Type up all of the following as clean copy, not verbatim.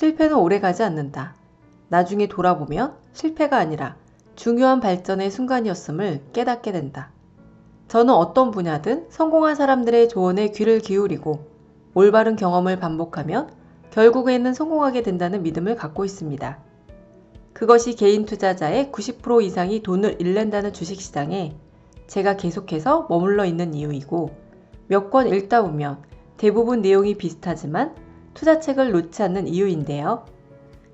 실패는 오래가지 않는다. 나중에 돌아보면 실패가 아니라 중요한 발전의 순간이었음을 깨닫게 된다. 저는 어떤 분야든 성공한 사람들의 조언에 귀를 기울이고 올바른 경험을 반복하면 결국에는 성공하게 된다는 믿음을 갖고 있습니다. 그것이 개인 투자자의 90% 이상이 돈을 잃는다는 주식시장에 제가 계속해서 머물러 있는 이유이고 몇 권 읽다 보면 대부분 내용이 비슷하지만 투자책을 놓지 않는 이유인데요.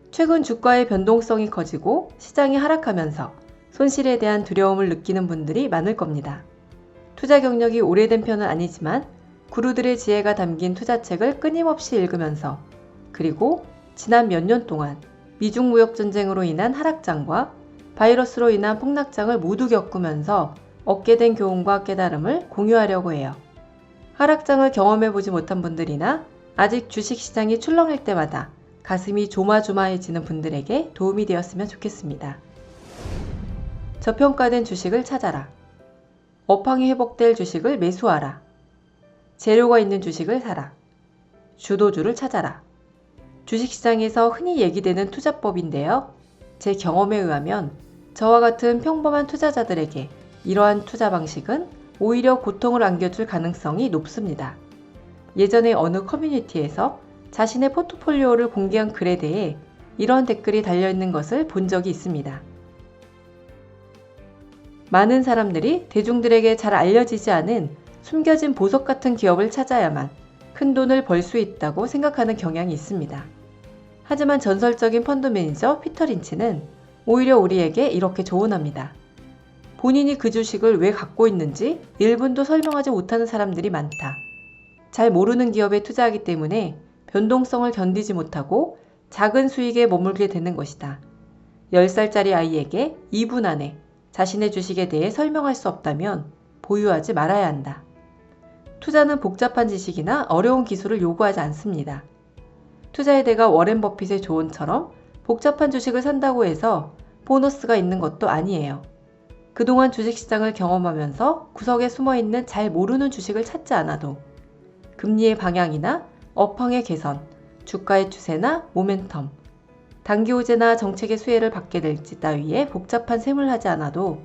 최근 주가의 변동성이 커지고 시장이 하락하면서 손실에 대한 두려움을 느끼는 분들이 많을 겁니다. 투자 경력이 오래된 편은 아니지만 구루들의 지혜가 담긴 투자책을 끊임없이 읽으면서 그리고 지난 몇 년 동안 미중 무역 전쟁으로 인한 하락장과 바이러스로 인한 폭락장을 모두 겪으면서 얻게 된 교훈과 깨달음을 공유하려고 해요. 하락장을 경험해보지 못한 분들이나 아직 주식시장이 출렁일 때마다 가슴이 조마조마해지는 분들에게 도움이 되었으면 좋겠습니다. 저평가된 주식을 찾아라. 업황이 회복될 주식을 매수하라. 재료가 있는 주식을 사라. 주도주를 찾아라. 주식시장에서 흔히 얘기되는 투자법인데요. 제 경험에 의하면 저와 같은 평범한 투자자들에게 이러한 투자 방식은 오히려 고통을 안겨줄 가능성이 높습니다. 예전에 어느 커뮤니티에서 자신의 포트폴리오를 공개한 글에 대해 이런 댓글이 달려있는 것을 본 적이 있습니다. 많은 사람들이 대중들에게 잘 알려지지 않은 숨겨진 보석 같은 기업을 찾아야만 큰 돈을 벌 수 있다고 생각하는 경향이 있습니다. 하지만 전설적인 펀드 매니저 피터 린치는 오히려 우리에게 이렇게 조언합니다. 본인이 그 주식을 왜 갖고 있는지 1분도 설명하지 못하는 사람들이 많다. 잘 모르는 기업에 투자하기 때문에 변동성을 견디지 못하고 작은 수익에 머물게 되는 것이다. 10살짜리 아이에게 2분 안에 자신의 주식에 대해 설명할 수 없다면 보유하지 말아야 한다. 투자는 복잡한 지식이나 어려운 기술을 요구하지 않습니다. 투자의 대가 워렌 버핏의 조언처럼 복잡한 주식을 산다고 해서 보너스가 있는 것도 아니에요. 그동안 주식시장을 경험하면서 구석에 숨어있는 잘 모르는 주식을 찾지 않아도 금리의 방향이나 업황의 개선, 주가의 추세나 모멘텀, 단기 호재나 정책의 수혜를 받게 될지 따위에 복잡한 셈을 하지 않아도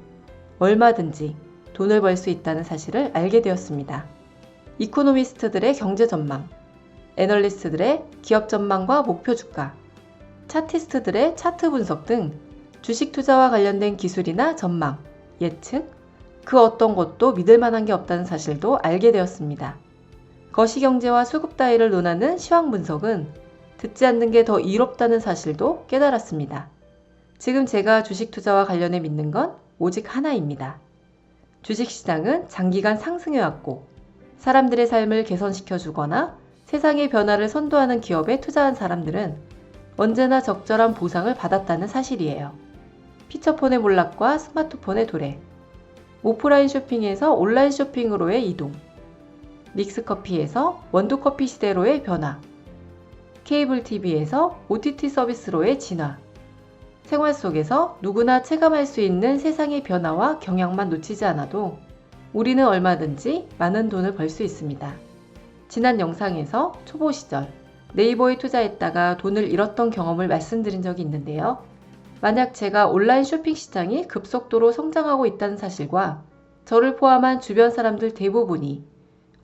얼마든지 돈을 벌 수 있다는 사실을 알게 되었습니다. 이코노미스트들의 경제 전망, 애널리스트들의 기업 전망과 목표 주가, 차티스트들의 차트 분석 등 주식 투자와 관련된 기술이나 전망, 예측, 그 어떤 것도 믿을 만한 게 없다는 사실도 알게 되었습니다. 거시경제와 수급 따위를 논하는 시황 분석은 듣지 않는 게 더 이롭다는 사실도 깨달았습니다. 지금 제가 주식 투자와 관련해 믿는 건 오직 하나입니다. 주식시장은 장기간 상승해왔고 사람들의 삶을 개선시켜주거나 세상의 변화를 선도하는 기업에 투자한 사람들은 언제나 적절한 보상을 받았다는 사실이에요. 피처폰의 몰락과 스마트폰의 도래, 오프라인 쇼핑에서 온라인 쇼핑으로의 이동, 믹스커피에서 원두커피 시대로의 변화, 케이블 TV에서 OTT 서비스로의 진화, 생활 속에서 누구나 체감할 수 있는 세상의 변화와 경향만 놓치지 않아도 우리는 얼마든지 많은 돈을 벌 수 있습니다. 지난 영상에서 초보 시절 네이버에 투자했다가 돈을 잃었던 경험을 말씀드린 적이 있는데요. 만약 제가 온라인 쇼핑 시장이 급속도로 성장하고 있다는 사실과 저를 포함한 주변 사람들 대부분이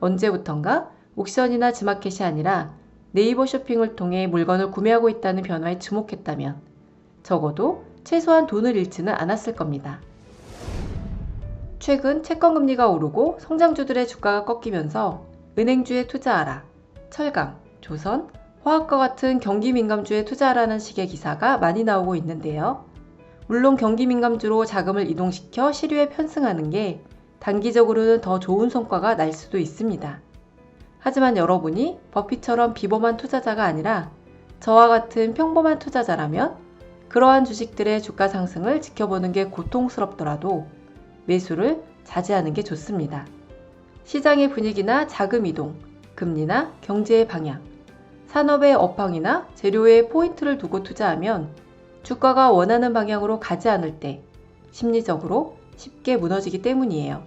언제부턴가 옥션이나 지마켓이 아니라 네이버 쇼핑을 통해 물건을 구매하고 있다는 변화에 주목했다면 적어도 최소한 돈을 잃지는 않았을 겁니다. 최근 채권금리가 오르고 성장주들의 주가가 꺾이면서 은행주에 투자하라, 철강, 조선, 화학과 같은 경기민감주에 투자하라는 식의 기사가 많이 나오고 있는데요. 물론 경기민감주로 자금을 이동시켜 시류에 편승하는 게 단기적으로는 더 좋은 성과가 날 수도 있습니다. 하지만 여러분이 버핏처럼 비범한 투자자가 아니라 저와 같은 평범한 투자자라면 그러한 주식들의 주가 상승을 지켜보는 게 고통스럽더라도 매수를 자제하는 게 좋습니다. 시장의 분위기나 자금 이동, 금리나 경제의 방향, 산업의 업황이나 재료에 포인트를 두고 투자하면 주가가 원하는 방향으로 가지 않을 때 심리적으로 쉽게 무너지기 때문이에요.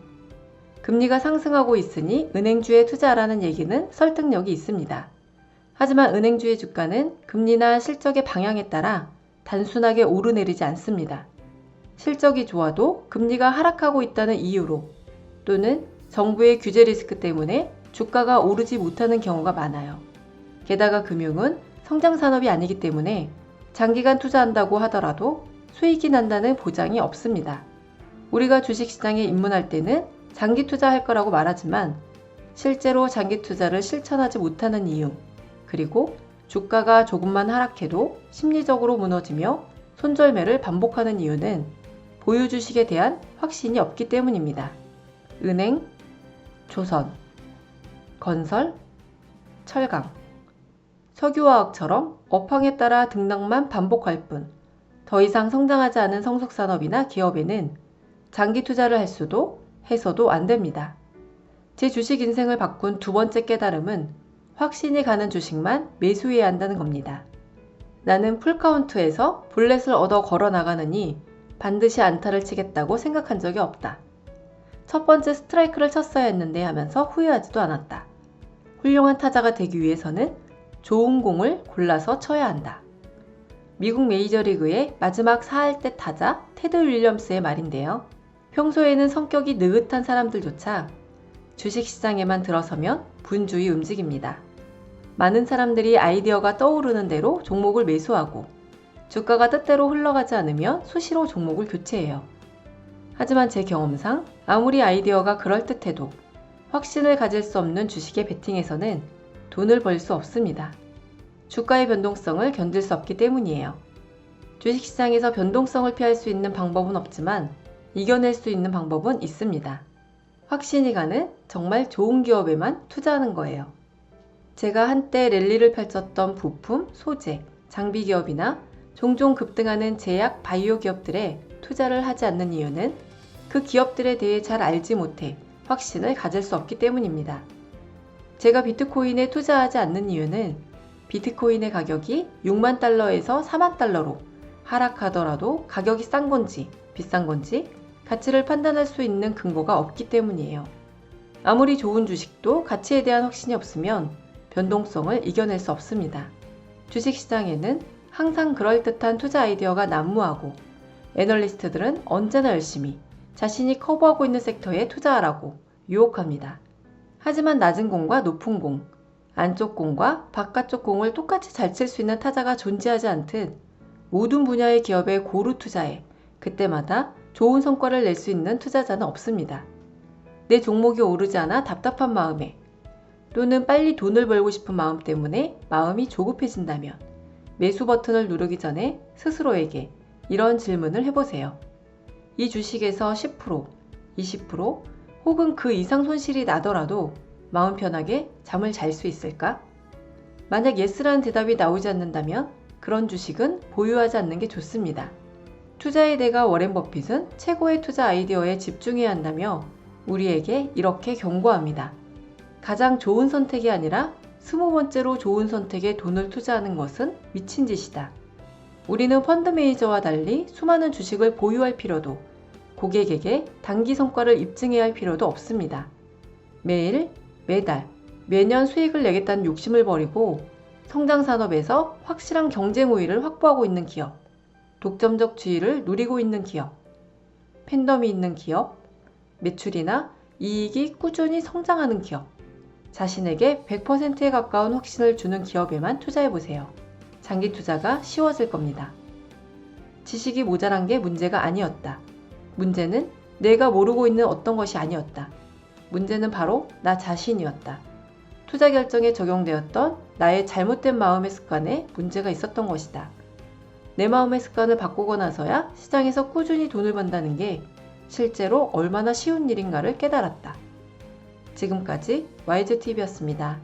금리가 상승하고 있으니 은행주에 투자하라는 얘기는 설득력이 있습니다. 하지만 은행주의 주가는 금리나 실적의 방향에 따라 단순하게 오르내리지 않습니다. 실적이 좋아도 금리가 하락하고 있다는 이유로 또는 정부의 규제 리스크 때문에 주가가 오르지 못하는 경우가 많아요. 게다가 금융은 성장 산업이 아니기 때문에 장기간 투자한다고 하더라도 수익이 난다는 보장이 없습니다. 우리가 주식시장에 입문할 때는 장기 투자할 거라고 말하지만 실제로 장기 투자를 실천하지 못하는 이유, 그리고 주가가 조금만 하락해도 심리적으로 무너지며 손절매를 반복하는 이유는 보유 주식에 대한 확신이 없기 때문입니다. 은행, 조선, 건설, 철강, 석유화학처럼 업황에 따라 등락만 반복할 뿐 더 이상 성장하지 않은 성숙산업이나 기업에는 장기 투자를 할 수도 해서도 안 됩니다. 제 주식 인생을 바꾼 두 번째 깨달음은 확신이 가는 주식만 매수해야 한다는 겁니다. 나는 풀카운트에서 볼넷을 얻어 걸어 나가느니 반드시 안타를 치겠다고 생각한 적이 없다. 첫 번째 스트라이크를 쳤어야 했는데 하면서 후회하지도 않았다. 훌륭한 타자가 되기 위해서는 좋은 공을 골라서 쳐야 한다. 미국 메이저리그의 마지막 4할대 타자 테드 윌리엄스의 말인데요. 평소에는 성격이 느긋한 사람들조차 주식시장에만 들어서면 분주히 움직입니다. 많은 사람들이 아이디어가 떠오르는 대로 종목을 매수하고 주가가 뜻대로 흘러가지 않으면 수시로 종목을 교체해요. 하지만 제 경험상 아무리 아이디어가 그럴듯해도 확신을 가질 수 없는 주식에 베팅해서는 돈을 벌 수 없습니다. 주가의 변동성을 견딜 수 없기 때문이에요. 주식시장에서 변동성을 피할 수 있는 방법은 없지만 이겨낼 수 있는 방법은 있습니다. 확신이 가는 정말 좋은 기업에만 투자하는 거예요. 제가 한때 랠리를 펼쳤던 부품, 소재, 장비 기업이나 종종 급등하는 제약, 바이오 기업들에 투자를 하지 않는 이유는 그 기업들에 대해 잘 알지 못해 확신을 가질 수 없기 때문입니다. 제가 비트코인에 투자하지 않는 이유는 비트코인의 가격이 6만 달러에서 4만 달러로 하락하더라도 가격이 싼 건지 비싼 건지 가치를 판단할 수 있는 근거가 없기 때문이에요. 아무리 좋은 주식도 가치에 대한 확신이 없으면 변동성을 이겨낼 수 없습니다. 주식시장에는 항상 그럴듯한 투자 아이디어가 난무하고 애널리스트들은 언제나 열심히 자신이 커버하고 있는 섹터에 투자하라고 유혹합니다. 하지만 낮은 공과 높은 공, 안쪽 공과 바깥쪽 공을 똑같이 잘 칠 수 있는 타자가 존재하지 않듯 모든 분야의 기업에 고루 투자해 그때마다 좋은 성과를 낼 수 있는 투자자는 없습니다. 내 종목이 오르지 않아 답답한 마음에 또는 빨리 돈을 벌고 싶은 마음 때문에 마음이 조급해진다면 매수 버튼을 누르기 전에 스스로에게 이런 질문을 해보세요. 이 주식에서 10%, 20% 혹은 그 이상 손실이 나더라도 마음 편하게 잠을 잘 수 있을까? 만약 예스라는 대답이 나오지 않는다면 그런 주식은 보유하지 않는 게 좋습니다. 투자의 대가 워렌 버핏은 최고의 투자 아이디어에 집중해야 한다며 우리에게 이렇게 경고합니다. 가장 좋은 선택이 아니라 20번째로 좋은 선택에 돈을 투자하는 것은 미친 짓이다. 우리는 펀드 매니저와 달리 수많은 주식을 보유할 필요도 고객에게 단기 성과를 입증해야 할 필요도 없습니다. 매일, 매달, 매년 수익을 내겠다는 욕심을 버리고 성장 산업에서 확실한 경쟁 우위를 확보하고 있는 기업, 독점적 지위를 누리고 있는 기업, 팬덤이 있는 기업, 매출이나 이익이 꾸준히 성장하는 기업, 자신에게 100%에 가까운 확신을 주는 기업에만 투자해보세요. 장기 투자가 쉬워질 겁니다. 지식이 모자란 게 문제가 아니었다. 문제는 내가 모르고 있는 어떤 것이 아니었다. 문제는 바로 나 자신이었다. 투자 결정에 적용되었던 나의 잘못된 마음의 습관에 문제가 있었던 것이다. 내 마음의 습관을 바꾸고 나서야 시장에서 꾸준히 돈을 번다는 게 실제로 얼마나 쉬운 일인가를 깨달았다. 지금까지 YGTV였습니다.